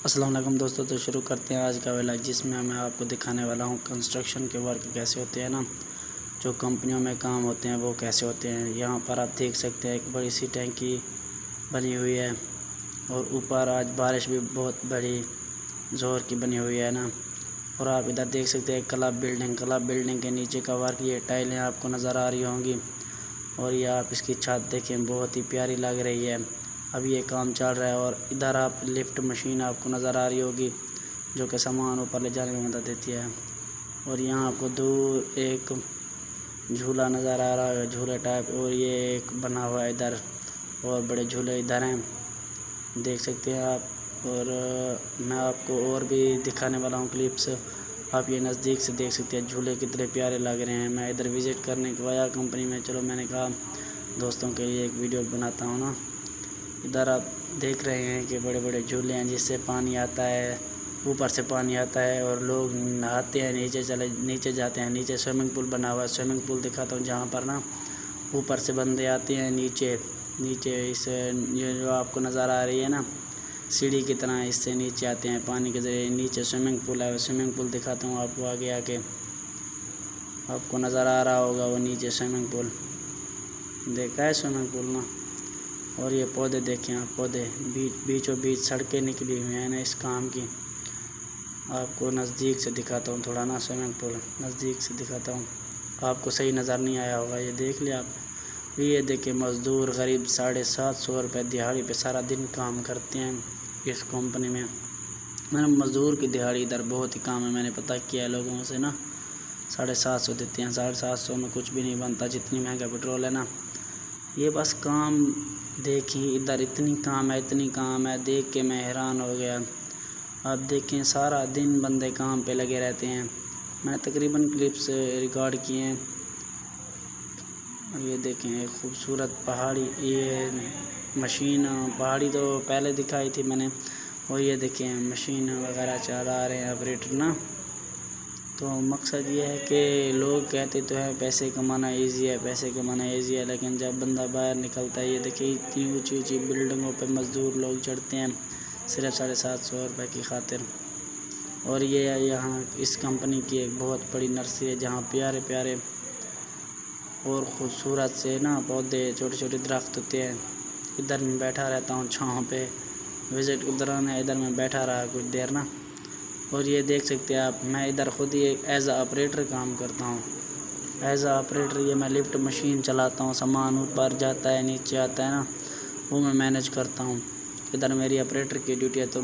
अस्सलाम वालेकुम दोस्तों। तो शुरू करते हैं आज का व्लॉग, जिसमें मैं आपको दिखाने वाला हूँ कंस्ट्रक्शन के वर्क कैसे होते हैं ना, जो कंपनियों में काम होते हैं वो कैसे होते हैं। यहाँ पर आप देख सकते हैं एक बड़ी सी टैंकी बनी हुई है और ऊपर आज बारिश भी बहुत बड़ी ज़ोर की बनी हुई है ना। और आप इधर देख सकते हैं क्लब बिल्डिंग के नीचे का वर्क, ये टाइलें आपको नज़र आ रही होंगी। और ये आप इसकी छत देखें, बहुत ही प्यारी लग रही है। अब ये काम चल रहा है और इधर आप लिफ्ट मशीन आपको नज़र आ रही होगी, जो कि सामान ऊपर ले जाने में मदद देती है। और यहाँ आपको दूर एक झूला नज़र आ रहा है, झूले टाइप, और ये एक बना हुआ है इधर, और बड़े झूले इधर हैं, देख सकते हैं आप। और मैं आपको और भी दिखाने वाला हूँ क्लिप्स, आप ये नज़दीक से देख सकते हैं झूले कितने प्यारे लग रहे हैं। मैं इधर विज़िट करने को आया कंपनी में, चलो मैंने कहा दोस्तों के लिए एक वीडियो बनाता हूँ ना। इधर आप देख रहे हैं कि बड़े बड़े झूले हैं जिससे पानी आता है, ऊपर से पानी आता है और लोग नहाते हैं, नीचे जाते हैं। नीचे स्विमिंग पूल बना हुआ है, स्विमिंग पूल दिखाता हूँ, जहाँ पर ना ऊपर से बंदे आते हैं नीचे इस ये जो आपको नज़र आ रही है ना सीढ़ी की तरह, इससे नीचे आते हैं पानी के ज़रिए। नीचे स्विमिंग पूल है, स्विमिंग पूल दिखाता हूँ आपको आगे आके, आपको नज़र आ रहा होगा वो नीचे स्विमिंग पूल, देखा है स्विमिंग पूल ना। और ये पौधे देखें आप, पौधे बीचों बीच सड़कें निकली हुई हैं ना इस काम की। आपको नज़दीक से दिखाता हूँ थोड़ा ना, स्विमिंग पूल नज़दीक से दिखाता हूँ, आपको सही नज़र नहीं आया होगा। ये देख लिया आप, ये देखें मज़दूर गरीब 750 रुपये दिहाड़ी पे सारा दिन काम करते हैं इस कंपनी में। मैंने मज़दूर की दिहाड़ी इधर बहुत ही कम है, मैंने पता किया है लोगों से ना, 750 देते हैं। 750 में कुछ भी नहीं बनता, जितनी महंगा पेट्रोल है ना। ये बस काम देखिए, इधर इतनी काम है, देख के मैं हैरान हो गया। आप देखें सारा दिन बंदे काम पे लगे रहते हैं। मैंने तकरीबन क्लिप्स रिकॉर्ड किए हैं। और ये देखें एक खूबसूरत पहाड़ी, ये मशीन पहाड़ी तो पहले दिखाई थी मैंने। और ये देखें मशीन वगैरह चला रहे हैं ऑपरेटर ना। तो मकसद ये है कि लोग कहते तो हैं पैसे कमाना इजी है, लेकिन जब बंदा बाहर निकलता है, ये देखिए इतनी ऊंची ऊंची बिल्डिंगों पे मज़दूर लोग चढ़ते हैं सिर्फ 750 रुपये की खातिर। और ये यहाँ इस कंपनी की एक बहुत बड़ी नर्सरी है, जहाँ प्यारे प्यारे और ख़ूबसूरत से ना पौधे, छोटे छोटे दरख्त होते हैं। इधर मैं बैठा रहता हूँ छाँव पे, विज़िट उधर आना, इधर मैं बैठा रहा कुछ देर ना। और ये देख सकते हैं आप, मैं इधर ख़ुद ही एक एज आ ऑपरेटर काम करता हूँ। एज आ ऑपरेटर ये मैं लिफ्ट मशीन चलाता हूँ, सामान ऊपर जाता है नीचे आता है ना, वो मैं मैनेज करता हूँ। इधर मेरी ऑपरेटर की ड्यूटी है, तो